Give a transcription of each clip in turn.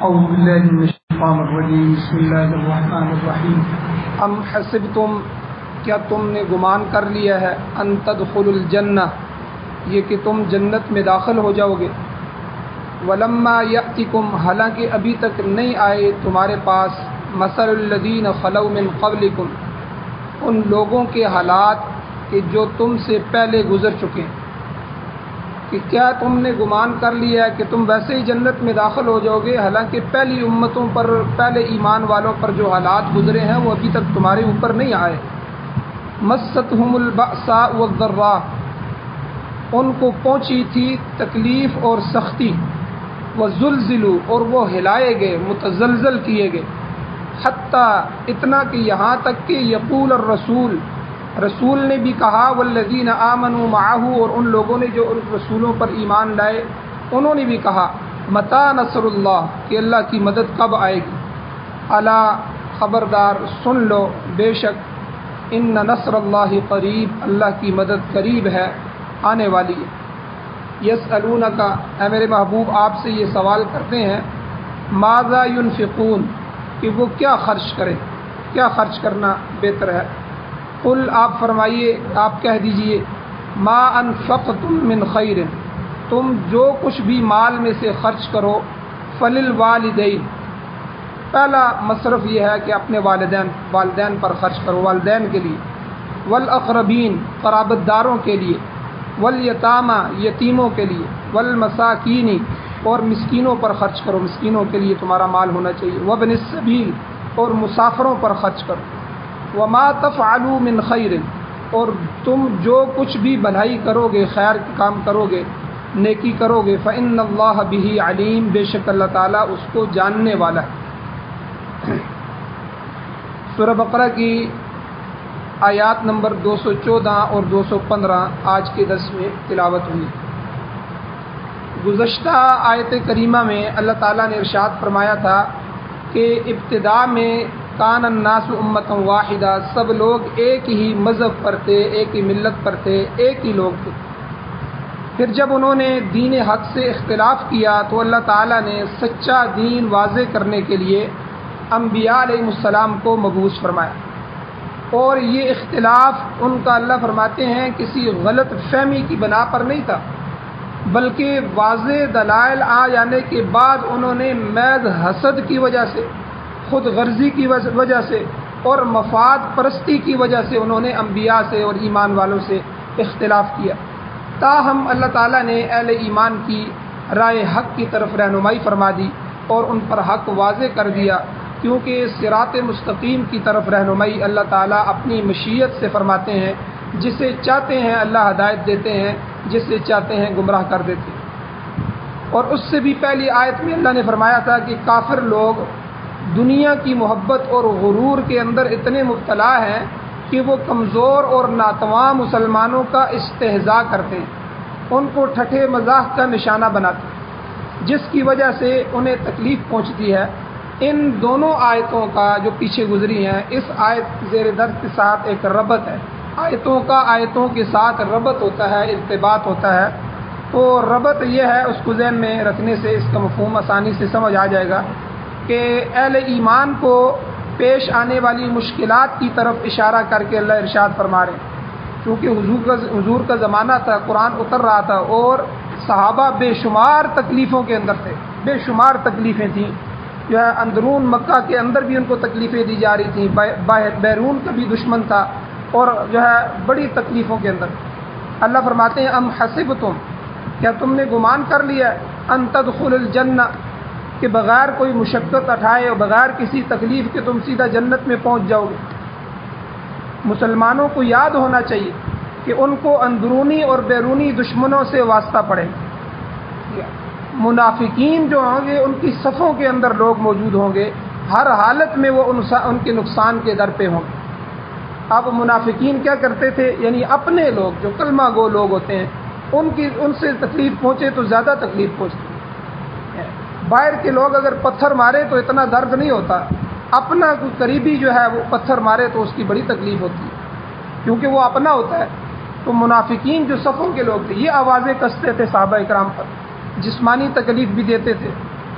اعوذ باللہ من الشیطان الرجیم بسم اللہ الرحمن الرحیم ام حسبتم کیا تم نے گمان کر لیا ہے ان تدخلوا الجنہ یہ کہ تم جنت میں داخل ہو جاؤ گے ولما یأتکم حالانکہ ابھی تک نہیں آئے تمہارے پاس مثل الذین خلو من قبلکم ان لوگوں کے حالات کہ جو تم سے پہلے گزر چکے کہ کیا تم نے گمان کر لیا ہے کہ تم ویسے ہی جنت میں داخل ہو جاؤ گے حالانکہ پہلی امتوں پر پہلے ایمان والوں پر جو حالات گزرے ہیں وہ ابھی تک تمہارے اوپر نہیں آئے مستہم البأساء والضراء ان کو پہنچی تھی تکلیف اور سختی وزلزلوا اور وہ ہلائے گئے متزلزل کیے گئے حتیٰ اتنا کہ یہاں تک کہ یقول الرسول رسول نے بھی کہا والذین آمنوا معہ اور ان لوگوں نے جو ان رسولوں پر ایمان لائے انہوں نے بھی کہا متی نصر اللہ کہ اللہ کی مدد کب آئے گی الا خبردار سن لو بے شک ان نصر اللہ قریب اللہ کی مدد قریب ہے آنے والی ہے یسألونک اے میرے محبوب آپ سے یہ سوال کرتے ہیں ماذا ينفقون کہ وہ کیا خرچ کریں کیا خرچ کرنا بہتر ہے قل آپ فرمائیے آپ کہہ دیجئے ما انفقتم من خیر تم جو کچھ بھی مال میں سے خرچ کرو فللوالدین پہلا مصرف یہ ہے کہ اپنے والدین پر خرچ کرو والدین کے لیے والاقربین قرابت داروں کے لیے والیتامى یتیموں کے لیے والمساکین اور مسکینوں پر خرچ کرو مسکینوں کے لیے تمہارا مال ہونا چاہیے وابن السبیل اور مسافروں پر خرچ کرو وما تفعلوا من خیر اور تم جو کچھ بھی بھلائی کرو گے خیر کا کام کرو گے نیکی کرو گے فإن اللہ بہ علیم بے شک اللہ تعالیٰ اس کو جاننے والا ہے سورہ بقرہ کی آیات نمبر 214 اور 215 آج کے درس میں تلاوت ہوئی گزشتہ آیت کریمہ میں اللہ تعالیٰ نے ارشاد فرمایا تھا کہ ابتدا میں کان الناس امتا واحدہ سب لوگ ایک ہی مذہب پر تھے ایک ہی ملت پر تھے ایک ہی لوگ تھے پھر جب انہوں نے دین حق سے اختلاف کیا تو اللہ تعالیٰ نے سچا دین واضح کرنے کے لیے انبیاء علیہ السلام کو مبعوث فرمایا اور یہ اختلاف ان کا اللہ فرماتے ہیں کسی غلط فہمی کی بنا پر نہیں تھا بلکہ واضح دلائل آ جانے کے بعد انہوں نے محض حسد کی وجہ سے خود غرضی کی وجہ سے اور مفاد پرستی کی وجہ سے انہوں نے انبیاء سے اور ایمان والوں سے اختلاف کیا تاہم اللہ تعالیٰ نے اہل ایمان کی رائے حق کی طرف رہنمائی فرما دی اور ان پر حق واضح کر دیا کیونکہ صراط مستقیم کی طرف رہنمائی اللہ تعالیٰ اپنی مشیت سے فرماتے ہیں جسے چاہتے ہیں اللہ ہدایت دیتے ہیں جسے چاہتے ہیں گمراہ کر دیتے ہیں اور اس سے بھی پہلی آیت میں اللہ نے فرمایا تھا کہ کافر لوگ دنیا کی محبت اور غرور کے اندر اتنے مبتلا ہیں کہ وہ کمزور اور ناتواں مسلمانوں کا استہزاء کرتے ہیں ان کو ٹھٹھے مزاح کا نشانہ بناتے ہیں جس کی وجہ سے انہیں تکلیف پہنچتی ہے ان دونوں آیتوں کا جو پیچھے گزری ہیں اس آیت زیر درد کے ساتھ ایک ربط ہے آیتوں کا آیتوں کے ساتھ ربط ہوتا ہے ارتباط ہوتا ہے تو ربط یہ ہے اس کو ذہن میں رکھنے سے اس کا مفہوم آسانی سے سمجھ آ جائے گا کہ اہل ایمان کو پیش آنے والی مشکلات کی طرف اشارہ کر کے اللہ ارشاد فرما رہے ہیں کیونکہ حضور کا زمانہ تھا قرآن اتر رہا تھا اور صحابہ بے شمار تکلیفوں کے اندر تھے بے شمار تکلیفیں تھیں جو ہے اندرون مکہ کے اندر بھی ان کو تکلیفیں دی جا رہی تھیں بیرون کا بھی دشمن تھا اور جو ہے بڑی تکلیفوں کے اندر اللہ فرماتے ہیں ام حسبتم کیا تم نے گمان کر لیا ان تدخلوا الجنہ کہ بغیر کوئی مشقت اٹھائے اور بغیر کسی تکلیف کے تم سیدھا جنت میں پہنچ جاؤ گے مسلمانوں کو یاد ہونا چاہیے کہ ان کو اندرونی اور بیرونی دشمنوں سے واسطہ پڑے منافقین جو ہوں گے ان کی صفوں کے اندر لوگ موجود ہوں گے ہر حالت میں وہ ان کے نقصان کے در پہ ہوں گے اب منافقین کیا کرتے تھے یعنی اپنے لوگ جو کلمہ گو لوگ ہوتے ہیں ان سے تکلیف پہنچے تو زیادہ تکلیف پہنچتی باہر کے لوگ اگر پتھر مارے تو اتنا درد نہیں ہوتا اپنا کوئی قریبی جو ہے وہ پتھر مارے تو اس کی بڑی تکلیف ہوتی ہے کیونکہ وہ اپنا ہوتا ہے تو منافقین جو صفوں کے لوگ تھے یہ آوازیں کستے تھے صحابہ اکرام پر جسمانی تکلیف بھی دیتے تھے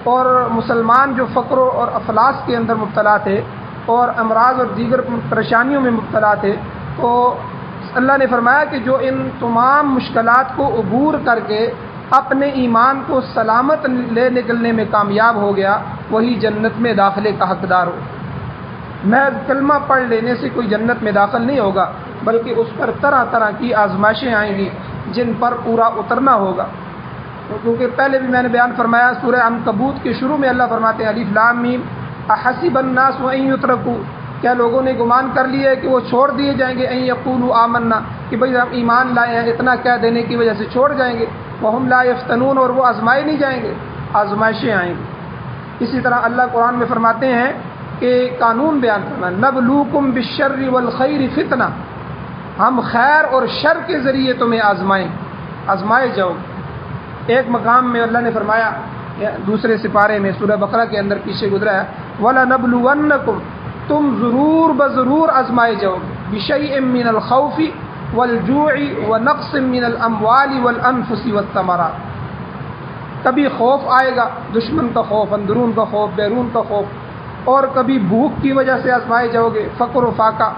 اور مسلمان جو فقر اور افلاس کے اندر مبتلا تھے اور امراض اور دیگر پریشانیوں میں مبتلا تھے، تو اللہ نے فرمایا کہ جو ان تمام مشکلات کو عبور کر کے اپنے ایمان کو سلامت لے نکلنے میں کامیاب ہو گیا، وہی جنت میں داخلے کا حقدار ہو۔ محض کلمہ پڑھ لینے سے کوئی جنت میں داخل نہیں ہوگا، بلکہ اس پر طرح طرح کی آزمائشیں آئیں گی جن پر پورا اترنا ہوگا۔ کیونکہ پہلے بھی میں نے بیان فرمایا، سورہ عنکبوت کے شروع میں اللہ فرماتے ہیں الف لام میم احسب الناس ان یترکوا، کیا لوگوں نے گمان کر لیا ہے کہ وہ چھوڑ دیے جائیں گے، ان یقولوا آمنا، کہ بھئی ہم ایمان لائے ہیں، اتنا کہہ دینے کی وجہ سے چھوڑ جائیں گے، وہم لا یفتنون، اور وہ آزمائے نہیں جائیں گے، آزمائشیں آئیں گی۔ اسی طرح اللہ قرآن میں فرماتے ہیں کہ قانون بیان کرنا، نبلوکم بالشر والخیر فتنہ، ہم خیر اور شر کے ذریعے تمہیں آزمائے جاؤ۔ ایک مقام میں اللہ نے فرمایا دوسرے سپارے میں سورہ بقرہ کے اندر پیچھے گزرا ہے، وَلَنَبْلُوَنَّكُمْ، تم ضرور بضرور آزمائے جاؤ گے، بِشَيْءٍ مِّنَ الْخَوْفِ وَالْجُوعِ وَنَقْصٍ مِّنَ الْأَمْوَالِ وَالْأَنفُسِ وَالثَّمَرَاتِ، کبھی خوف آئے گا، دشمن کا خوف، اندرون کا خوف، بیرون کا خوف، اور کبھی بھوک کی وجہ سے آزمائے جاؤ گے، فقر و فاقہ،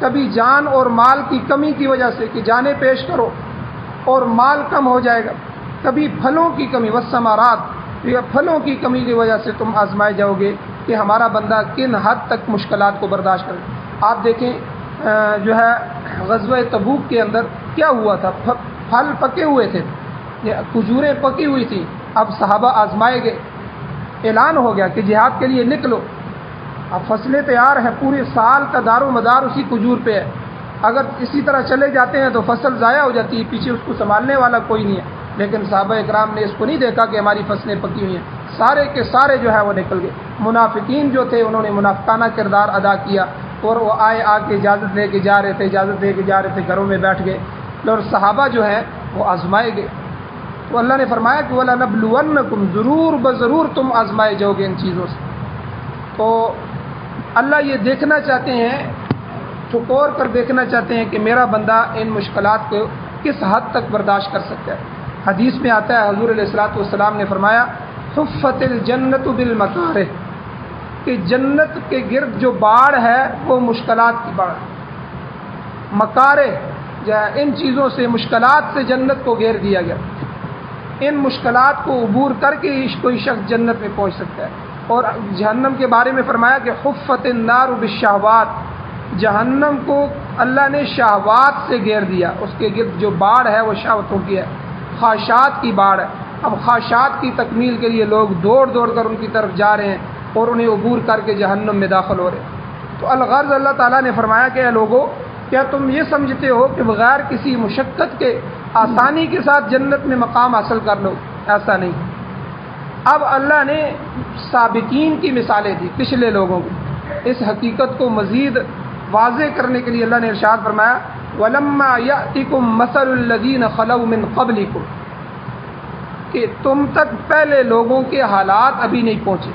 کبھی جان اور مال کی کمی کی وجہ سے کہ جانیں پیش کرو اور مال کم ہو جائے گا، کبھی پھلوں کی کمی، والثمرات، پھلوں کی کمی کی وجہ سے تم آزمائے جاؤ گے کہ ہمارا بندہ کن حد تک مشکلات کو برداشت کرے۔ آپ دیکھیں جو ہے غزوہ تبوک کے اندر کیا ہوا تھا، پھل پکے ہوئے تھے، کھجوریں پکی ہوئی تھیں، اب صحابہ آزمائے گئے، اعلان ہو گیا کہ جہاد کے لیے نکلو، اب فصلیں تیار ہیں، پورے سال کا دار و مدار اسی کھجور پہ ہے، اگر اسی طرح چلے جاتے ہیں تو فصل ضائع ہو جاتی ہے، پیچھے اس کو سنبھالنے والا کوئی نہیں ہے، لیکن صحابہ اکرام نے اس کو نہیں دیکھا کہ ہماری فصلیں پکی ہوئی ہیں، سارے کے سارے جو ہے وہ نکل گئے۔ منافقین جو تھے انہوں نے منافقانہ کردار ادا کیا اور وہ آ کے اجازت لے کے جا رہے تھے، گھروں میں بیٹھ گئے، اور صحابہ جو ہیں وہ آزمائے گئے۔ تو اللہ نے فرمایا کہ وَلَنَبْلُوَنَّكُمْ، ضرور بضرور تم آزمائے جاؤ گے ان چیزوں سے۔ تو اللہ یہ دیکھنا چاہتے ہیں، ٹھکور کر دیکھنا چاہتے ہیں کہ میرا بندہ ان مشکلات کو کس حد تک برداشت کر سکتا ہے۔ حدیث میں آتا ہے حضور علیہ الصلوۃ والسلام نے فرمایا حفت الجنت بالمکارہ، کہ جنت کے گرد جو باڑ ہے وہ مشکلات کی باڑ ہے، مکارہ ان چیزوں سے، مشکلات سے جنت کو گھیر دیا گیا، ان مشکلات کو عبور کر کے ہی کوئی شخص جنت میں پہنچ سکتا ہے۔ اور جہنم کے بارے میں فرمایا کہ حفت النار بالشہوات، جہنم کو اللہ نے شہوات سے گھیر دیا، اس کے گرد جو باڑ ہے وہ شہوتوں کی ہے، خواہشات کی باڑ ہے۔ اب خواہشات کی تکمیل کے لیے لوگ دوڑ کر ان کی طرف جا رہے ہیں اور انہیں عبور کر کے جہنم میں داخل ہو رہے ہیں۔ تو الغرض اللہ تعالیٰ نے فرمایا کہ اے لوگو، کیا تم یہ سمجھتے ہو کہ بغیر کسی مشقت کے آسانی کے ساتھ جنت میں مقام حاصل کر لو؟ ایسا نہیں۔ اب اللہ نے سابقین کی مثالیں دی، پچھلے لوگوں کی، اس حقیقت کو مزید واضح کرنے کے لیے اللہ نے ارشاد فرمایا وَلَمَّا يَأْتِكُمْ مَثَلُ الَّذِينَ خَلَوْا مِنْ قَبْلِكُمْ، کہ تم تک پہلے لوگوں کے حالات ابھی نہیں پہنچے،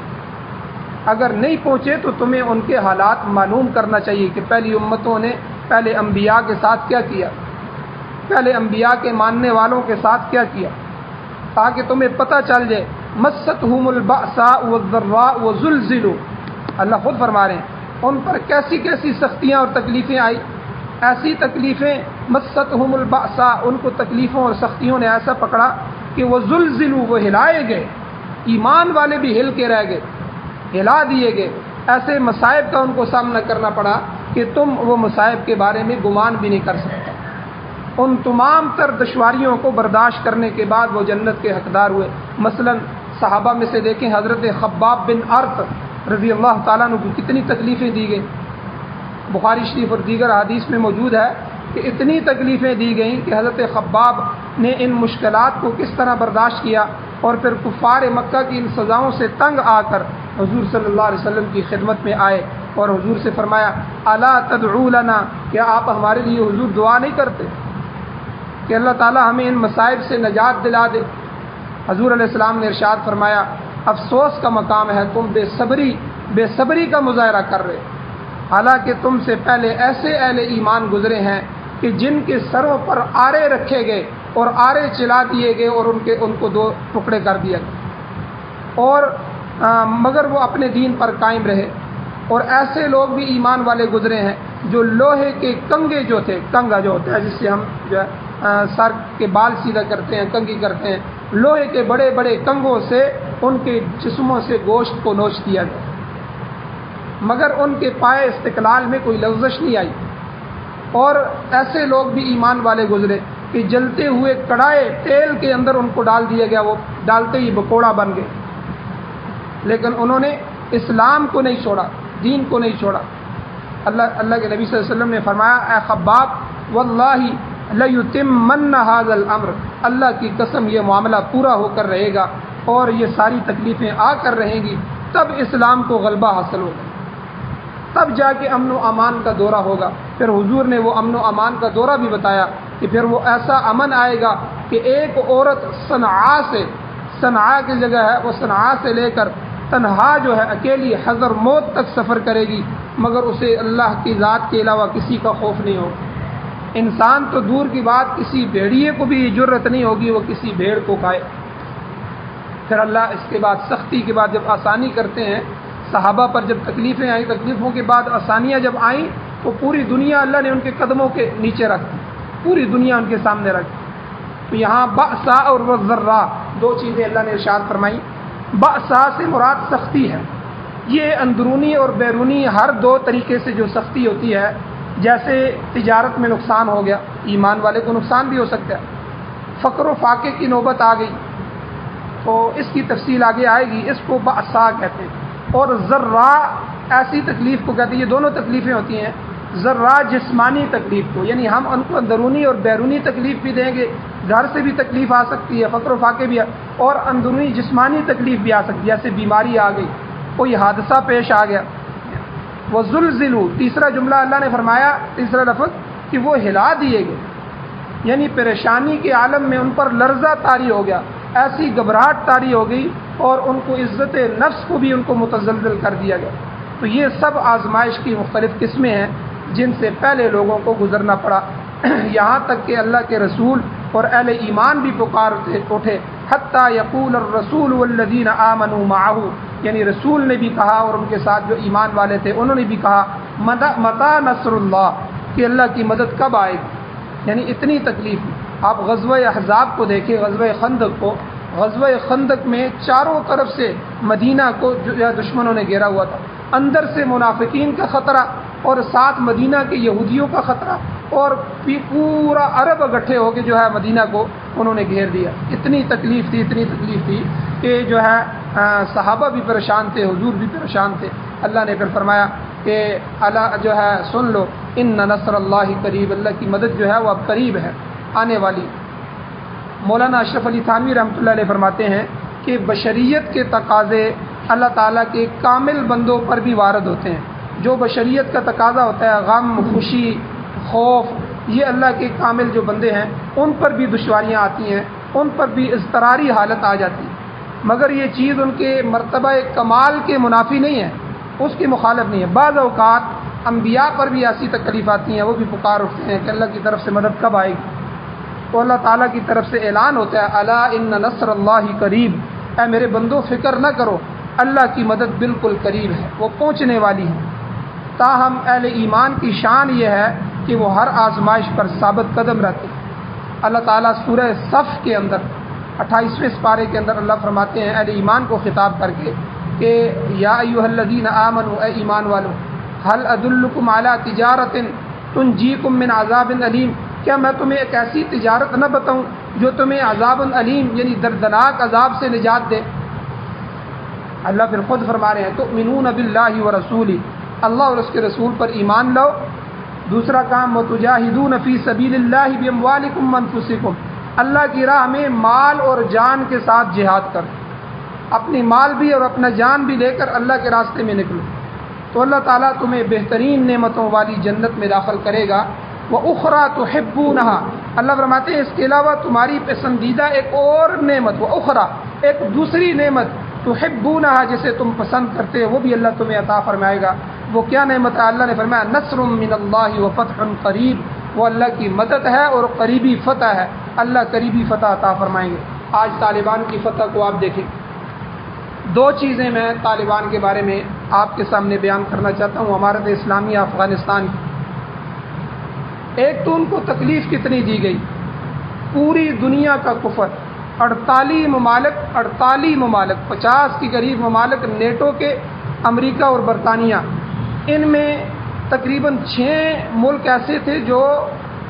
اگر نہیں پہنچے تو تمہیں ان کے حالات معلوم کرنا چاہیے کہ پہلی امتوں نے پہلے انبیاء کے ساتھ کیا کیا، پہلے انبیاء کے ماننے والوں کے ساتھ کیا کیا، تاکہ تمہیں پتہ چل جائے۔ مَسَّتْهُمُ الْبَأْسَاءُ وَالضَّرَّاءُ وَزُلْزِلُوا، اللہ خود فرما رہے ہیں ان پر کیسی کیسی سختیاں اور تکلیفیں آئی، ایسی تکلیفیں، مَسَّتْهُمُ الْبَأْسَاء، ان کو تکلیفوں اور سختیوں نے ایسا پکڑا کہ وہ زلزلوا، وہ ہلائے گئے، ایمان والے بھی ہل کے رہ گئے، ہلا دیے گئے، ایسے مصائب کا ان کو سامنا کرنا پڑا کہ تم وہ مصائب کے بارے میں گمان بھی نہیں کر سکتے۔ ان تمام تر دشواریوں کو برداشت کرنے کے بعد وہ جنت کے حقدار ہوئے۔ مثلا صحابہ میں سے دیکھیں حضرت خباب بن ارت رضی اللہ تعالیٰ عنہ کو کتنی تکلیفیں دی گئیں، بخاری شریف اور دیگر حدیث میں موجود ہے کہ اتنی تکلیفیں دی گئیں کہ حضرت خباب نے ان مشکلات کو کس طرح برداشت کیا، اور پھر کفار مکہ کی ان سزاؤں سے تنگ آ کر حضور صلی اللہ علیہ وسلم کی خدمت میں آئے اور حضور سے فرمایا الا تدعو لنا، کیا آپ ہمارے لیے حضور دعا نہیں کرتے کہ اللہ تعالیٰ ہمیں ان مصائب سے نجات دلا دے؟ حضور علیہ السلام نے ارشاد فرمایا افسوس کا مقام ہے، تم بے صبری کا مظاہرہ کر رہے، حالانکہ تم سے پہلے ایسے اہل ایمان گزرے ہیں کہ جن کے سروں پر آرے رکھے گئے اور آرے چلا دیے گئے اور ان کو دو ٹکڑے کر دیا گیا، اور مگر وہ اپنے دین پر قائم رہے۔ اور ایسے لوگ بھی ایمان والے گزرے ہیں جو لوہے کے کنگے جو تھے، کنگا جو ہوتا ہے جس سے ہم جو ہے سر کے بال سیدھا کرتے ہیں، کنگھی کرتے ہیں، لوہے کے بڑے بڑے کنگوں سے ان کے جسموں سے گوشت کو نوچ دیا گیا، مگر ان کے پائے استقلال میں کوئی لغزش نہیں آئی۔ اور ایسے لوگ بھی ایمان والے گزرے کہ جلتے ہوئے کڑھائے تیل کے اندر ان کو ڈال دیا گیا، وہ ڈالتے ہی بکوڑا بن گئے، لیکن انہوں نے اسلام کو نہیں چھوڑا، دین کو نہیں چھوڑا۔ اللہ کے نبی صلی اللہ علیہ وسلم نے فرمایا، اے خباب واللہ لیتمن ھذا الامر، اللہ کی قسم یہ معاملہ پورا ہو کر رہے گا اور یہ ساری تکلیفیں آ کر رہیں گی، تب اسلام کو غلبہ حاصل ہوگا، تب جا کے امن و امان کا دورہ ہوگا۔ پھر حضور نے وہ امن و امان کا دورہ بھی بتایا کہ پھر وہ ایسا امن آئے گا کہ ایک عورت صنعاء کی جگہ ہے، وہ صنعاء سے لے کر تنہا جو ہے اکیلی حضرموت تک سفر کرے گی، مگر اسے اللہ کی ذات کے علاوہ کسی کا خوف نہیں ہوگا۔ انسان تو دور کی بات، کسی بھیڑیے کو بھی جرت نہیں ہوگی وہ کسی بھیڑ کو کھائے۔ پھر اللہ اس کے بعد سختی کے بعد جب آسانی کرتے ہیں، صحابہ پر جب تکلیفیں آئیں، تکلیفوں کے بعد آسانیاں جب آئیں تو پوری دنیا اللہ نے ان کے قدموں کے نیچے رکھ دی، پوری دنیا ان کے سامنے رکھ دی۔ تو یہاں بأسا اور ضرا دو چیزیں اللہ نے ارشاد فرمائی۔ بأسا سے مراد سختی ہے، یہ اندرونی اور بیرونی ہر دو طریقے سے جو سختی ہوتی ہے، جیسے تجارت میں نقصان ہو گیا، ایمان والے کو نقصان بھی ہو سکتا ہے، فقر و فاقے کی نوبت آ گئی تو اس کی تفصیل آگے آئے گی، اس کو بأسا کہتے ہیں۔ اور ذرا ایسی تکلیف کو کہتے ہیں، یہ دونوں تکلیفیں ہوتی ہیں۔ ذرا جسمانی تکلیف کو، یعنی ہم ان کو اندرونی اور بیرونی تکلیف بھی دیں گے، گھر سے بھی تکلیف آ سکتی ہے، فقر و فاقے بھی، اور اندرونی جسمانی تکلیف بھی آ سکتی ہے، جیسے بیماری آ گئی، کوئی حادثہ پیش آ گیا۔ وَزُلْزِلُوا، تیسرا جملہ اللہ نے فرمایا، تیسرا لفظ کہ وہ ہلا دیے گئے، یعنی پریشانی کے عالم میں ان پر لرزہ طاری ہو گیا، ایسی گھبراہٹ طاری ہو گئی، اور ان کو عزت نفس کو بھی ان کو متزلزل کر دیا گیا۔ تو یہ سب آزمائش کی مختلف قسمیں ہیں جن سے پہلے لوگوں کو گزرنا پڑا، یہاں تک کہ اللہ کے رسول اور اہل ایمان بھی پکار اٹھے، حتیٰ یقول الرسول والذین آمنوا معہ، یعنی رسول نے بھی کہا اور ان کے ساتھ جو ایمان والے تھے انہوں نے بھی کہا، متی نصر اللہ، کہ اللہ کی مدد کب آئے گی، یعنی اتنی تکلیف۔ آپ غزوہ احزاب کو دیکھیں، غزوہ خندق کو، غزوہ خندق میں چاروں طرف سے مدینہ کو دشمنوں نے گھیرا ہوا تھا، اندر سے منافقین کا خطرہ اور ساتھ مدینہ کے یہودیوں کا خطرہ، اور پورا عرب اکٹھے ہو کے جو ہے مدینہ کو انہوں نے گھیر دیا۔ اتنی تکلیف تھی کہ جو ہے صحابہ بھی پریشان تھے، حضور بھی پریشان تھے۔ اللہ نے پھر فرمایا کہ اللہ جو ہے سن لو، ان نصر اللہ قریب، اللہ کی مدد جو ہے وہ اب قریب ہے، آنے والی۔ مولانا اشرف علی تھانوی رحمۃ اللہ علیہ فرماتے ہیں کہ بشریت کے تقاضے اللہ تعالیٰ کے کامل بندوں پر بھی وارد ہوتے ہیں۔ جو بشریت کا تقاضا ہوتا ہے، غم، خوشی، خوف، یہ اللہ کے کامل جو بندے ہیں ان پر بھی دشواریاں آتی ہیں، ان پر بھی اضطراری حالت آ جاتی ہے، مگر یہ چیز ان کے مرتبہ کمال کے منافی نہیں ہے، اس کی مخالف نہیں ہے۔ بعض اوقات انبیاء پر بھی ایسی تکلیف آتی ہیں، وہ بھی پکار اٹھتے ہیں کہ اللہ کی طرف سے مدد کب آئے گی، تو اللہ تعالیٰ کی طرف سے اعلان ہوتا ہے، الا ان نصر اللہ قریب، اے میرے بندو فکر نہ کرو، اللہ کی مدد بالکل قریب ہے، وہ پہنچنے والی ہے۔ تاہم اہل ایمان کی شان یہ ہے کہ وہ ہر آزمائش پر ثابت قدم رہتے ہیں۔ اللہ تعالیٰ سورہ صف کے اندر 28ویں سپارے کے اندر اللہ فرماتے ہیں اہل ایمان کو خطاب کر کے کہ یا ایھا الذین آمنوا، اے ایمان والو، هل ادلکم علی تجارۃ تنجیکم من عذاب علیم، کیا میں تمہیں ایک ایسی تجارت نہ بتاؤں جو تمہیں عذاب علیم یعنی دردناک عذاب سے نجات دے۔ اللہ پھر خود فرما رہے ہیں تؤمنون باللہ ورسولہ، اللہ اور اس کے رسول پر ایمان لاؤ۔ دوسرا کام وتجاہدون فی سبیل اللہ باموالکم وانفسکم، اللہ کی راہ میں مال اور جان کے ساتھ جہاد کر، اپنی مال بھی اور اپنا جان بھی لے کر اللہ کے راستے میں نکلو، تو اللہ تعالیٰ تمہیں بہترین نعمتوں والی جنت میں داخل کرے گا۔ وَأُخْرَى تُحِبُّونَهَا، اللہ فرماتے ہیں اس کے علاوہ تمہاری پسندیدہ ایک اور نعمت، وَأُخْرَى، ایک دوسری نعمت، تُحِبُّونَهَا، جسے تم پسند کرتے ہو، وہ بھی اللہ تمہیں عطا فرمائے گا۔ وہ کیا نعمت ہے؟ اللہ نے فرمایا نصر من اللہ وفتح قریب، وہ اللہ کی مدد ہے اور قریبی فتح ہے، اللہ قریبی فتح عطا فرمائیں گے۔ آج طالبان کی فتح کو آپ دیکھیں، دو چیزیں میں طالبان کے بارے میں آپ کے سامنے بیان کرنا چاہتا ہوں، امارت اسلامیہ افغانستان کی۔ ایک تو ان کو تکلیف کتنی دی گئی، پوری دنیا کا کفر، 48 ممالک 50 کے قریب ممالک نیٹو کے، امریکہ اور برطانیہ، ان میں تقریباً 6 ملک ایسے تھے جو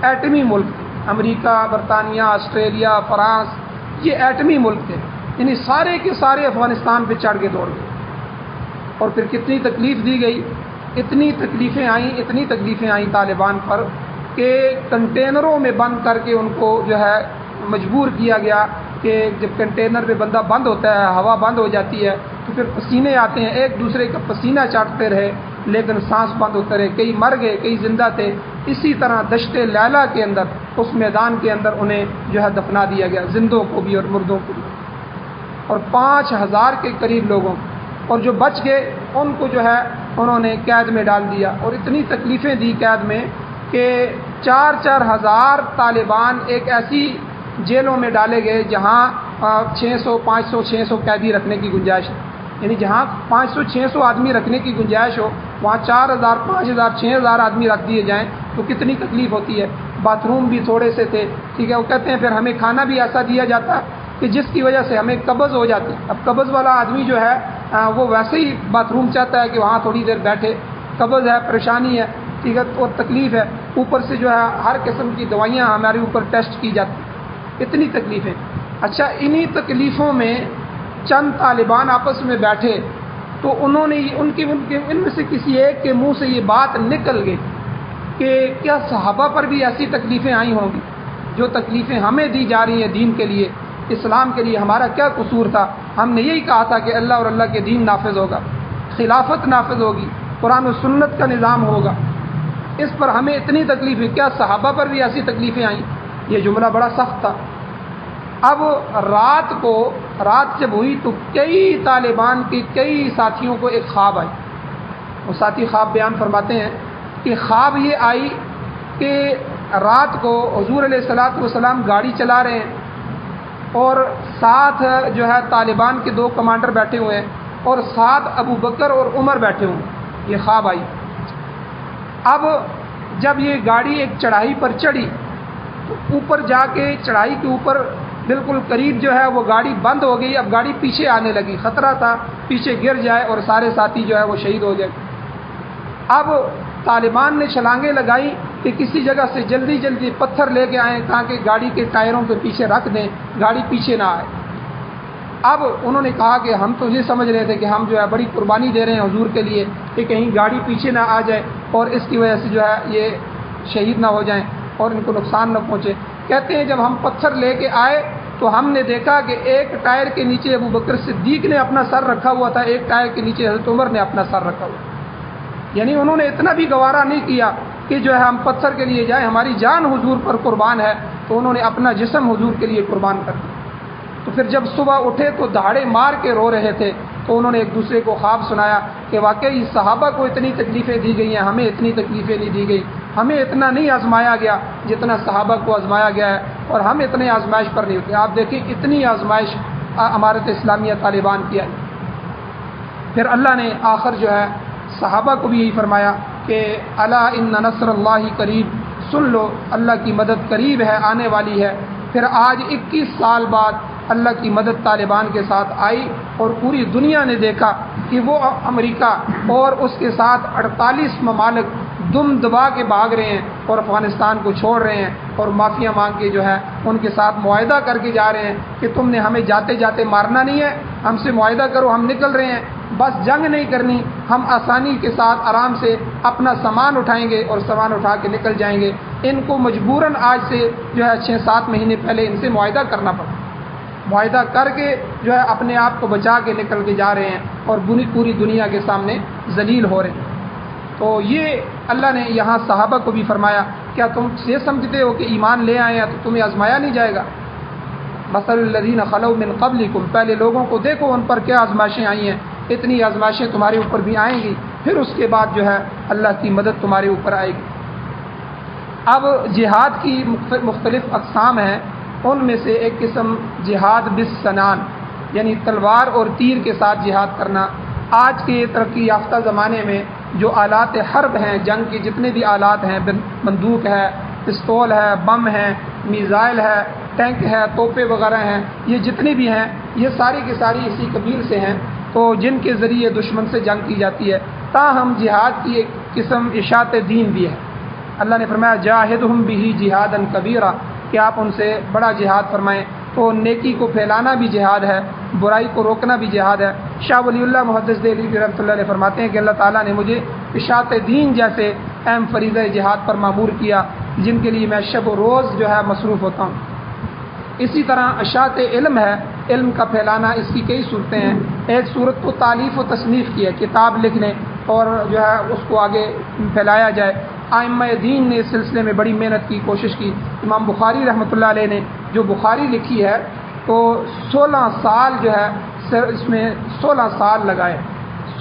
ایٹمی ملک تھے، امریکہ، برطانیہ، آسٹریلیا، فرانس، یہ ایٹمی ملک تھے، یعنی سارے کے سارے افغانستان پہ چڑھ کے دوڑ گئے۔ اور پھر کتنی تکلیف دی گئی، اتنی تکلیفیں آئیں طالبان پر کہ کنٹینروں میں بند کر کے ان کو جو ہے مجبور کیا گیا کہ جب کنٹینر پہ بندہ بند ہوتا ہے، ہوا بند ہو جاتی ہے تو پھر پسینے آتے ہیں، ایک دوسرے کا پسینہ چاٹتے رہے لیکن سانس بند ہوتے رہے، کئی مر گئے، کئی زندہ تھے۔ اسی طرح دشت لیلا کے اندر، اس میدان کے اندر انہیں جو ہے دفنا دیا گیا، زندوں کو بھی اور مردوں کو بھی، اور 5000 کے قریب لوگوں کو، اور جو بچ گئے ان کو جو ہے انہوں نے قید میں ڈال دیا، اور اتنی تکلیفیں دی قید میں کہ 4 ہزار طالبان ایک ایسی جیلوں میں ڈالے گئے جہاں 600 قیدی رکھنے کی گنجائش ہے، یعنی جہاں 500-600 آدمی رکھنے کی گنجائش ہو وہاں 4000 5000 6000 آدمی رکھ دیے جائیں تو کتنی تکلیف ہوتی ہے۔ باتھ روم بھی تھوڑے سے تھے، ٹھیک ہے، وہ کہتے ہیں پھر ہمیں کھانا بھی ایسا دیا جاتا کہ جس کی وجہ سے ہمیں قبض ہو جاتی۔ اب قبض والا آدمی جو ہے وہ ویسے ہی باتھ روم چاہتا ہے کہ وہاں تھوڑی دیر بیٹھے، قبض ہے، پریشانی ہے، ٹھیک ہے، اور تکلیف ہے، اوپر سے جو ہے ہر قسم کی دوائیاں ہمارے اوپر ٹیسٹ کی جاتی، اتنی تکلیفیں۔ اچھا، انہی تکلیفوں میں چند طالبان آپس میں بیٹھے تو انہوں نے ان میں سے کسی ایک کے منہ سے یہ بات نکل گئی کہ کیا صحابہ پر بھی ایسی تکلیفیں آئی ہوں گی جو تکلیفیں ہمیں دی جا رہی ہیں دین کے لیے، اسلام کے لیے، ہمارا کیا قصور تھا؟ ہم نے یہی کہا تھا کہ اللہ اور اللہ کے دین نافذ ہوگا، خلافت نافذ ہوگی، قرآن و سنت کا نظام ہوگا، اس پر ہمیں اتنی تکلیفیں، کیا صحابہ پر بھی ایسی تکلیفیں آئیں؟ یہ جملہ بڑا سخت تھا۔ اب رات جب ہوئی تو کئی طالبان کے کئی ساتھیوں کو ایک خواب آئی، وہ ساتھی خواب بیان فرماتے ہیں کہ خواب یہ آئی کہ رات کو حضور علیہ الصلوۃ والسلام گاڑی چلا رہے ہیں اور ساتھ جو ہے طالبان کے 2 کمانڈر بیٹھے ہوئے ہیں اور ساتھ ابو بکر اور عمر بیٹھے ہوئے ہیں، یہ خواب آئی۔ اب جب یہ گاڑی ایک چڑھائی پر چڑھی تو اوپر جا کے چڑھائی کے اوپر بالکل قریب جو ہے وہ گاڑی بند ہو گئی، اب گاڑی پیچھے آنے لگی، خطرہ تھا پیچھے گر جائے اور سارے ساتھی جو ہے وہ شہید ہو جائے۔ اب طالبان نے چھلانگیں لگائی کہ کسی جگہ سے جلدی پتھر لے کے آئیں تاکہ گاڑی کے ٹائروں کے پیچھے رکھ دیں، گاڑی پیچھے نہ آئے۔ اب انہوں نے کہا کہ ہم تو یہ سمجھ رہے تھے کہ ہم جو ہے بڑی قربانی دے رہے ہیں حضور کے لیے کہ کہیں گاڑی پیچھے نہ آ جائے اور اس کی وجہ سے جو ہے یہ شہید نہ ہو جائیں اور ان کو نقصان نہ پہنچے۔ کہتے ہیں جب ہم پتھر لے کے آئے تو ہم نے دیکھا کہ ایک ٹائر کے نیچے ابو بکر صدیق نے اپنا سر رکھا ہوا تھا، ایک ٹائر کے نیچے حضرت عمر نے اپنا سر رکھا ہوا، یعنی انہوں نے اتنا بھی گوارا نہیں کیا کہ جو ہے ہم پتھر کے لیے جائیں، ہماری جان حضور پر قربان ہے، تو انہوں نے اپنا جسم حضور کے لیے قربان کر دیا۔ تو پھر جب صبح اٹھے تو دہاڑے مار کے رو رہے تھے، تو انہوں نے ایک دوسرے کو خواب سنایا کہ واقعی صحابہ کو اتنی تکلیفیں دی گئی ہیں، ہمیں اتنی تکلیفیں نہیں دی گئی، ہمیں اتنا نہیں آزمایا گیا جتنا صحابہ کو آزمایا گیا ہے، اور ہم اتنے آزمائش پر نہیں ہوتے۔ آپ دیکھیں اتنی آزمائش امارت اسلامیہ طالبان کی آئی۔ پھر اللہ نے آخر جو ہے صحابہ کو بھی یہی فرمایا کہ الا ان نصر اللہ قریب، سن لو اللہ کی مدد قریب ہے، آنے والی ہے۔ پھر آج 21 سال بعد اللہ کی مدد طالبان کے ساتھ آئی اور پوری دنیا نے دیکھا کہ وہ امریکہ اور اس کے ساتھ 48 ممالک دم دبا کے بھاگ رہے ہیں اور افغانستان کو چھوڑ رہے ہیں اور معافیاں مانگ کے جو ہے ان کے ساتھ معاہدہ کر کے جا رہے ہیں کہ تم نے ہمیں جاتے جاتے مارنا نہیں ہے، ہم سے معاہدہ کرو، ہم نکل رہے ہیں، بس جنگ نہیں کرنی، ہم آسانی کے ساتھ آرام سے اپنا سامان اٹھائیں گے اور سامان اٹھا کے نکل جائیں گے۔ ان کو مجبوراً آج سے جو ہے 6-7 مہینے پہلے ان سے معاہدہ کرنا پڑا، معاہدہ کر کے جو ہے اپنے آپ کو بچا کے نکل کے جا رہے ہیں اور پوری دنیا کے سامنے ذلیل ہو رہے ہیں۔ تو یہ اللہ نے یہاں صحابہ کو بھی فرمایا، کیا تم یہ سمجھتے ہو کہ ایمان لے آئے ہیں تو تمہیں آزمایا نہیں جائے گا؟ مثل الذین خلوا من قبلکم، پہلے لوگوں کو دیکھو ان پر کیا آزمائشیں آئی ہیں، اتنی آزمائشیں تمہارے اوپر بھی آئیں گی، پھر اس کے بعد جو ہے اللہ کی مدد تمہارے اوپر آئے گی۔ اب جہاد کی مختلف اقسام ہیں، ان میں سے ایک قسم جہاد بالسنان، یعنی تلوار اور تیر کے ساتھ جہاد کرنا۔ آج کے ترقی یافتہ زمانے میں جو آلات حرب ہیں، جنگ کے جتنے بھی آلات ہیں، بندوق ہے، پستول ہے، بم ہے، میزائل ہے، ٹینک ہے، توپے وغیرہ ہیں، یہ جتنے بھی ہیں یہ ساری کی ساری اسی قبیل سے ہیں، تو جن کے ذریعے دشمن سے جنگ کی جاتی ہے۔ تاہم جہاد کی ایک قسم اشاعت دین بھی ہے۔ اللہ نے فرمایا جاہدہم بہ جہادا کبیرا، کہ آپ ان سے بڑا جہاد فرمائیں۔ تو نیکی کو پھیلانا بھی جہاد ہے، برائی کو روکنا بھی جہاد ہے۔ شاہ ولی اللہ محدث دہلوی رحمۃ اللہ علیہ فرماتے ہیں کہ اللہ تعالیٰ نے مجھے اشاعت دین جیسے اہم فریضہ جہاد پر مامور کیا، جن کے لیے میں شب و روز جو ہے مصروف ہوتا ہوں۔ اسی طرح اشاعت علم ہے، علم کا پھیلانا، اس کی کئی صورتیں ہیں۔ ایک صورت کو تالیف و تصنیف کی ہے، کتاب لکھنے اور جو ہے اس کو آگے پھیلایا جائے۔ ائمہ دین نے اس سلسلے میں بڑی محنت کی، کوشش کی۔ امام بخاری رحمۃ اللہ علیہ نے جو بخاری لکھی ہے تو 16 سال جو ہے اس میں 16 سال لگائے،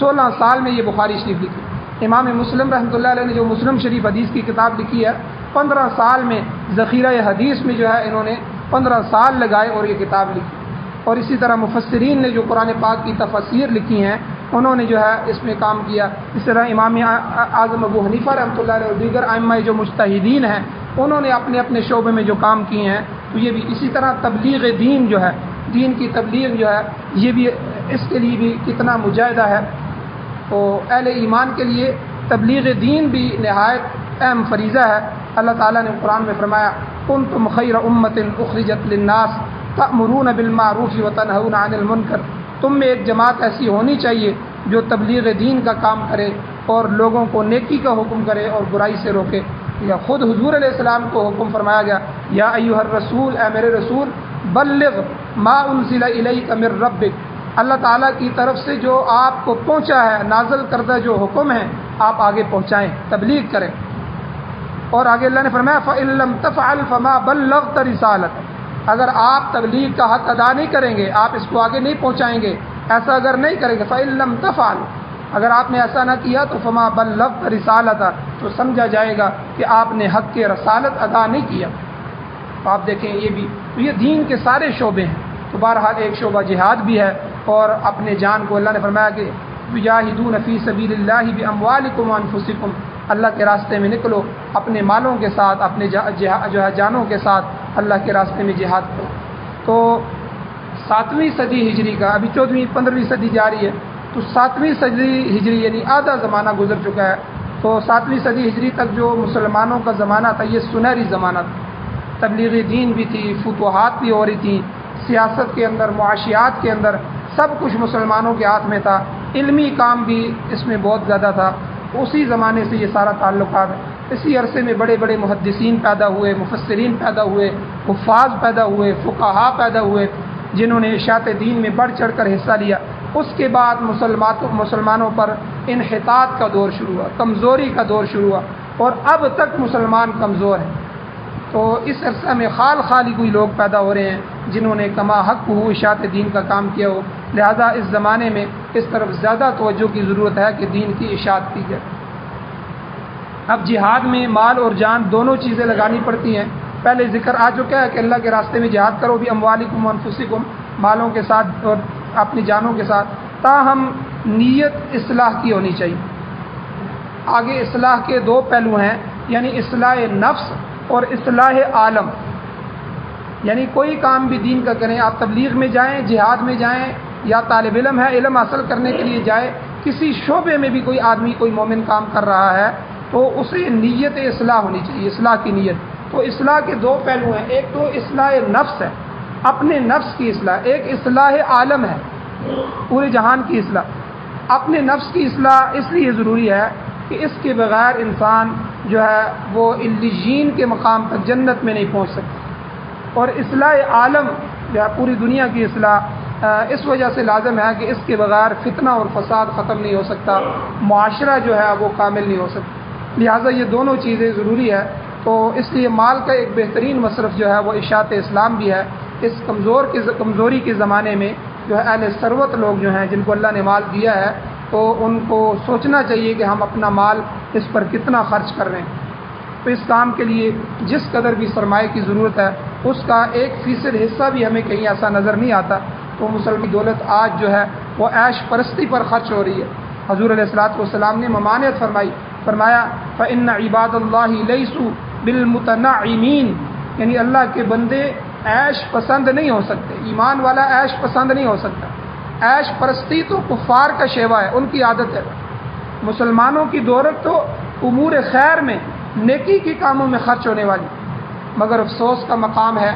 16 سال میں یہ بخاری شریف لکھی۔ امام مسلم رحمۃ اللہ علیہ نے جو مسلم شریف حدیث کی کتاب لکھی ہے 15 سال میں، ذخیرہ حدیث میں جو ہے انہوں نے 15 سال لگائے اور یہ کتاب لکھی۔ اور اسی طرح مفسرین نے جو قرآن پاک کی تفاسیر لکھی ہیں انہوں نے جو ہے اس میں کام کیا۔ اس طرح امام اعظم ابو حنیفہ رحمۃ اللہ علیہ اور دیگر ائمہ جو مجتہدین ہیں انہوں نے اپنے اپنے شعبے میں جو کام کیے ہیں، تو یہ بھی اسی طرح تبلیغ دین جو ہے، دین کی تبلیغ جو ہے، یہ بھی اس کے لیے بھی کتنا مجاہدہ ہے۔ تو اہل ایمان کے لیے تبلیغ دین بھی نہایت اہم فریضہ ہے۔ اللہ تعالیٰ نے قرآن میں فرمایا کنتم خیر امۃ اخرجت للناس تأمرون بالمعروف وتنہون عن المنکر، تم میں ایک جماعت ایسی ہونی چاہیے جو تبلیغ دین کا کام کرے اور لوگوں کو نیکی کا حکم کرے اور برائی سے روکے۔ یا خود حضور علیہ السلام کو حکم فرمایا گیا یا ایھا الرسول، اے میرے رسول، بلغ ما انزل الیک من ربک، اللہ تعالیٰ کی طرف سے جو آپ کو پہنچا ہے، نازل کردہ جو حکم ہے آپ آگے پہنچائیں، تبلیغ کریں۔ اور آگے اللہ نے فرمایا فإن لم تفعل فما بلغت رسالت، اگر آپ تبلیغ کا حق ادا نہیں کریں گے، آپ اس کو آگے نہیں پہنچائیں گے، ایسا اگر نہیں کریں گے، فإن لم تفعل، اگر آپ نے ایسا نہ کیا تو فما بلغت رسالت، تو سمجھا جائے گا کہ آپ نے حق کے رسالت ادا نہیں کیا۔ تو آپ دیکھیں یہ بھی، تو یہ دین کے سارے شعبے ہیں۔ تو بہرحال ایک شعبہ جہاد بھی ہے، اور اپنے جان کو اللہ نے فرمایا کہ یجاہدون فی سبیل اللہ باموالکم وانفسکم، اللہ کے راستے میں نکلو اپنے مالوں کے ساتھ، اپنے جو ہے جانوں کے ساتھ اللہ کے راستے میں جہاد کرو۔ تو 7ویں صدی ہجری کا، ابھی 14ویں 15ویں صدی جاری ہے، تو 7ویں صدی ہجری یعنی آدھا زمانہ گزر چکا ہے۔ تو 7ویں صدی ہجری تک جو مسلمانوں کا زمانہ تھا یہ سنہری زمانہ تھا، تبلیغ دین بھی تھی، فتوحات بھی ہو رہی تھیں، سیاست کے اندر، معاشیات کے اندر سب کچھ مسلمانوں کے ہاتھ میں تھا، علمی کام بھی اس میں بہت زیادہ تھا۔ اسی زمانے سے یہ سارا تعلقات ہے۔ اسی عرصے میں بڑے بڑے محدثین پیدا ہوئے، مفسرین پیدا ہوئے، حفاظ پیدا ہوئے، فقہا پیدا ہوئے، جنہوں نے اشاعت دین میں بڑھ چڑھ کر حصہ لیا۔ اس کے بعد مسلمانوں پر انحطاط کا دور شروع ہوا، کمزوری کا دور شروع ہوا، اور اب تک مسلمان کمزور ہیں۔ تو اس عرصہ میں خالی کوئی لوگ پیدا ہو رہے ہیں جنہوں نے کما حق ہو اشاعت دین کا کام کیا ہو، لہذا اس زمانے میں اس طرف زیادہ توجہ کی ضرورت ہے کہ دین کی اشاعت کی جائے۔ اب جہاد میں مال اور جان دونوں چیزیں لگانی پڑتی ہیں۔ پہلے ذکر آ چکا ہے کہ اللہ کے راستے میں جہاد کرو بھی اموالکم وانفسکم، مالوں کے ساتھ اور اپنی جانوں کے ساتھ، تاہم نیت اصلاح کی ہونی چاہیے۔ آگے اصلاح کے 2 پہلو ہیں، یعنی اصلاح نفس اور اصلاح عالم۔ یعنی کوئی کام بھی دین کا کریں، آپ تبلیغ میں جائیں، جہاد میں جائیں، یا طالب علم ہے علم حاصل کرنے کے لیے جائے، کسی شعبے میں بھی کوئی آدمی کوئی مومن کام کر رہا ہے تو اسے نیت اصلاح ہونی چاہیے، اصلاح کی نیت۔ تو اصلاح کے 2 پہلو ہیں، ایک تو اصلاح نفس ہے، اپنے نفس کی اصلاح، ایک اصلاح عالم ہے، پورے جہان کی اصلاح۔ اپنے نفس کی اصلاح اس لیے ضروری ہے کہ اس کے بغیر انسان جو ہے وہ علیین کے مقام تک جنت میں نہیں پہنچ سکتا، اور اصلاح عالم جو ہے پوری دنیا کی اصلاح اس وجہ سے لازم ہے کہ اس کے بغیر فتنہ اور فساد ختم نہیں ہو سکتا، معاشرہ جو ہے وہ کامل نہیں ہو سکتا، لہٰذا یہ دونوں چیزیں ضروری ہے۔ تو اس لیے مال کا ایک بہترین مصرف جو ہے وہ اشاعت اسلام بھی ہے۔ اس کمزوری کے زمانے میں جو ہے اہل ثروت لوگ جو ہیں جن کو اللہ نے مال دیا ہے، تو ان کو سوچنا چاہیے کہ ہم اپنا مال اس پر کتنا خرچ کر رہے ہیں۔ تو اس کام کے لیے جس قدر بھی سرمایہ کی ضرورت ہے اس کا 1% حصہ بھی ہمیں کہیں ایسا نظر نہیں آتا تو مسلمان دولت آج جو ہے وہ عیش پرستی پر خرچ ہو رہی ہے۔ حضور علیہ الصلوۃ والسلام نے ممانعت فرمایا فإن عباد اللہ لیسوا بالمتنعمین، یعنی اللہ کے بندے عیش پسند نہیں ہو سکتے، ایمان والا عیش پسند نہیں ہو سکتا۔ عیش پرستی تو کفار کا شیوا ہے، ان کی عادت ہے۔ مسلمانوں کی دولت تو امور خیر میں، نیکی کے کاموں میں خرچ ہونے والی، مگر افسوس کا مقام ہے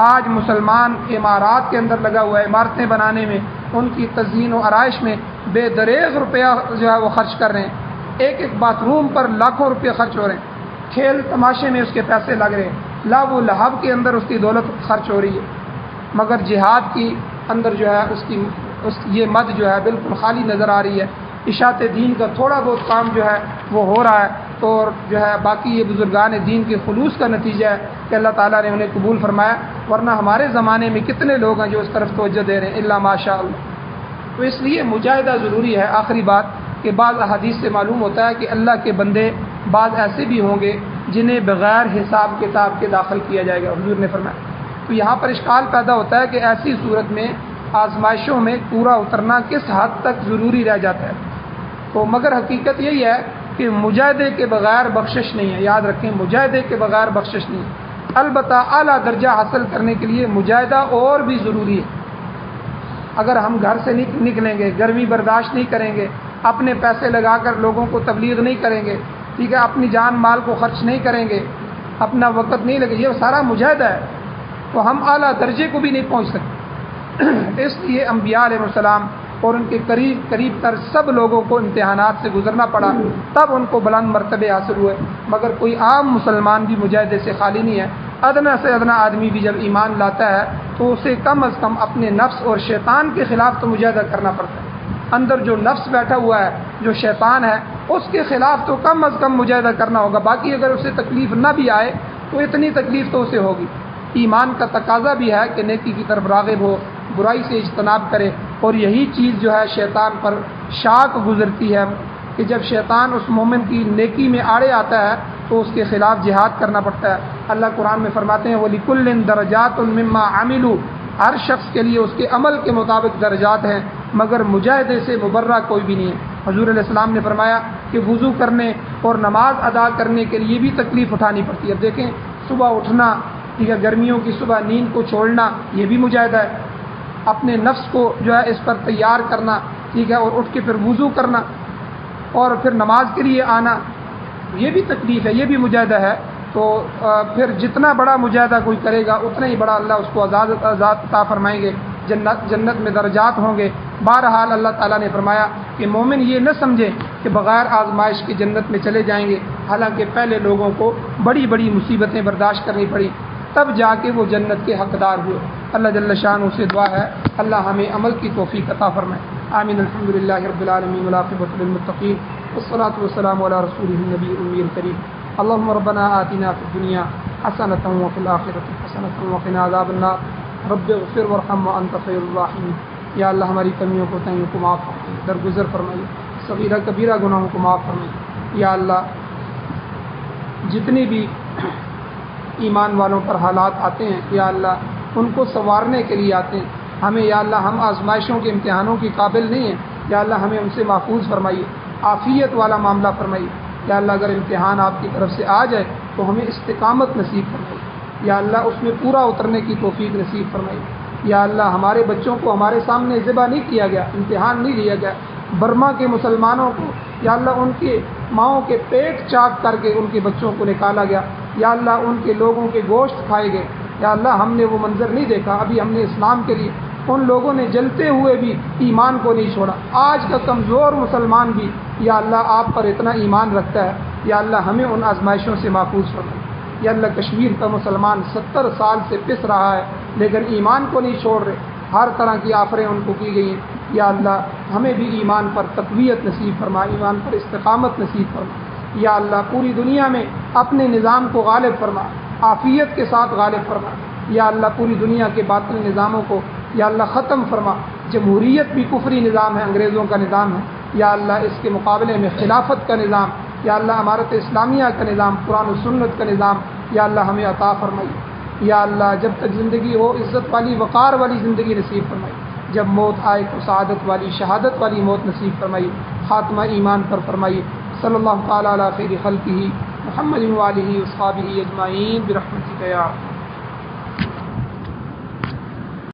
آج مسلمان عمارات کے اندر لگا ہوا ہے، عمارتیں بنانے میں، ان کی تزئین و آرائش میں بے دریغ روپیہ جو ہے وہ خرچ کر رہے ہیں، ایک ایک باتھ روم پر لاکھوں روپے خرچ ہو رہے ہیں، کھیل تماشے میں اس کے پیسے لگ رہے ہیں، لہو و لہب کے اندر اس کی دولت خرچ ہو رہی ہے، مگر جہاد کی اندر جو ہے یہ مد جو ہے بالکل خالی نظر آ رہی ہے۔ اشاعت دین کا تھوڑا بہت کام جو ہے وہ ہو رہا ہے، تو جو ہے باقی یہ بزرگان دین کے خلوص کا نتیجہ ہے کہ اللہ تعالیٰ نے انہیں قبول فرمایا، ورنہ ہمارے زمانے میں کتنے لوگ ہیں جو اس طرف توجہ دے رہے ہیں الا ماشاء اللہ۔ تو اس لیے مجاہدہ ضروری ہے۔ آخری بات کہ بعض احادیث سے معلوم ہوتا ہے کہ اللہ کے بندے بعض ایسے بھی ہوں گے جنہیں بغیر حساب کتاب کے داخل کیا جائے گا، حضور نے فرمایا۔ تو یہاں پر اشکال پیدا ہوتا ہے کہ ایسی صورت میں آزمائشوں میں پورا اترنا کس حد تک ضروری رہ جاتا ہے، تو مگر حقیقت یہی ہے کہ مجاہدے کے بغیر بخشش نہیں ہے، یاد رکھیں مجاہدے کے بغیر بخشش نہیں ہے۔ البتہ اعلیٰ درجہ حاصل کرنے کے لیے مجاہدہ اور بھی ضروری ہے۔ اگر ہم گھر سے نکلیں گے، گرمی برداشت نہیں کریں گے، اپنے پیسے لگا کر لوگوں کو تبلیغ نہیں کریں گے، ٹھیک ہے، اپنی جان مال کو خرچ نہیں کریں گے، اپنا وقت نہیں لگے، یہ سارا مجاہدہ ہے، تو ہم اعلیٰ درجے کو بھی نہیں پہنچ سکتے۔ اس لیے انبیاء علیہ السلام اور ان کے قریب تر سب لوگوں کو امتحانات سے گزرنا پڑا، تب ان کو بلند مرتبے حاصل ہوئے، مگر کوئی عام مسلمان بھی مجاہدے سے خالی نہیں ہے۔ ادنا سے ادنا آدمی بھی جب ایمان لاتا ہے تو اسے کم از کم اپنے نفس اور شیطان کے خلاف تو مجاہدہ کرنا پڑتا ہے۔ اندر جو نفس بیٹھا ہوا ہے، جو شیطان ہے، اس کے خلاف تو کم از کم مجاہدہ کرنا ہوگا، باقی اگر اسے تکلیف نہ بھی آئے تو اتنی تکلیف تو اسے ہوگی۔ ایمان کا تقاضا بھی ہے کہ نیکی کی طرف راغب ہو، برائی سے اجتناب کرے، اور یہی چیز جو ہے شیطان پر شاک گزرتی ہے کہ جب شیطان اس مومن کی نیکی میں آڑے آتا ہے تو اس کے خلاف جہاد کرنا پڑتا ہے۔ اللہ قرآن میں فرماتے ہیں وَلِكُلٍّ دَرَجَاتٌ مِّمَّا عَمِلُوا، ہر شخص کے لیے اس کے عمل کے مطابق درجات ہیں، مگر مجاہدے سے مبرہ کوئی بھی نہیں ہے۔ حضور علیہ السلام نے فرمایا کہ وضو کرنے اور نماز ادا کرنے کے لیے بھی تکلیف اٹھانی پڑتی ہے۔ اب دیکھیں صبح اٹھنا، ٹھیک ہے، گرمیوں کی صبح نیند کو چھوڑنا، یہ بھی مجاہدہ ہے، اپنے نفس کو جو ہے اس پر تیار کرنا، ٹھیک ہے، اور اٹھ کے پھر وضو کرنا اور پھر نماز کے لیے آنا، یہ بھی تکلیف ہے، یہ بھی مجاہدہ ہے۔ تو پھر جتنا بڑا مجاہدہ کوئی کرے گا اتنا ہی بڑا اللہ اس کو آزاد عطا فرمائیں گے، جنت میں درجات ہوں گے۔ بہرحال اللہ تعالیٰ نے فرمایا کہ مومن یہ نہ سمجھے کہ بغیر آزمائش کی جنت میں چلے جائیں گے، حالانکہ پہلے لوگوں کو بڑی بڑی مصیبتیں برداشت کرنی پڑی، تب جا کے وہ جنت کے حقدار ہوئے۔ اللہ جل شانہ سے دعا ہے اللہ ہمیں عمل کی توفیق عطا فرمائے۔ آمین۔ الحمدللہ رب العالمین والعاقبۃ للمتقین والصلاۃ والسلام علی رسولہ النبی الأمی الکریم۔ اللهم ربنا آتنا في الدنيا حسنة وفي الآخرة حسنة وقنا عذاب النار رب اغفر وارحم وأنت خير الراحمين۔ یا اللہ ہماری کمیوں کو تنگیوں کو معاف فرمائیے، درگزر فرمائیے، صغیرہ کبیرہ گناہوں کو معاف فرمائیے۔ یا اللہ جتنی بھی ایمان والوں پر حالات آتے ہیں یا اللہ ان کو سنوارنے کے لیے آتے ہیں، ہمیں یا اللہ ہم آزمائشوں کے امتحانوں کے قابل نہیں ہیں، یا اللہ ہمیں ان سے محفوظ فرمائیے، عافیت والا معاملہ فرمائیے۔ یا اللہ اگر امتحان آپ کی طرف سے آ جائے تو ہمیں استقامت نصیب فرمائیے، یا اللہ اس میں پورا اترنے کی توفیق نصیب فرمائیے۔ یا اللہ ہمارے بچوں کو ہمارے سامنے ذبح نہیں کیا گیا، امتحان نہیں لیا گیا، برما کے مسلمانوں کو یا اللہ ان کے ماؤں کے پیٹ چاک کر کے ان کے بچوں کو نکالا گیا، یا اللہ ان کے لوگوں کے گوشت کھائے گئے، یا اللہ ہم نے وہ منظر نہیں دیکھا۔ ابھی ہم نے اسلام کے لیے ان لوگوں نے جلتے ہوئے بھی ایمان کو نہیں چھوڑا، آج کا کمزور مسلمان بھی یا اللہ آپ پر اتنا ایمان رکھتا ہے، یا اللہ ہمیں ان آزمائشوں سے محفوظ فرمائے۔ یا اللہ کشمیر کا مسلمان 70 سال سے پس رہا ہے لیکن ایمان کو نہیں چھوڑ رہے، ہر طرح کی آفریں ان کو کی گئی ہیں، یا اللہ ہمیں بھی ایمان پر تقویت نصیب فرما، ایمان پر استقامت نصیب فرما۔ یا اللہ پوری دنیا میں اپنے نظام کو غالب فرما، عافیت کے ساتھ غالب فرما۔ یا اللہ پوری دنیا کے باطل نظاموں کو یا اللہ ختم فرما۔ جمہوریت بھی کفری نظام ہے، انگریزوں کا نظام ہے، یا اللہ اس کے مقابلے میں خلافت کا نظام، یا اللہ امارت اسلامیہ کا نظام، قرآن و سنت کا نظام یا اللہ ہمیں عطا فرمائیے۔ یا اللہ جب تک زندگی ہو عزت والی وقار والی زندگی نصیب فرمائیے۔ جب موت آئے تو سعادت والی شہادت والی موت نصیب فرمائی، خاتمہ ایمان پر فرمائی۔ صلی اللہ تعالیٰ علی خیر خلقہ محمد وآلہ وصحبہ اجمعین برحمتک یا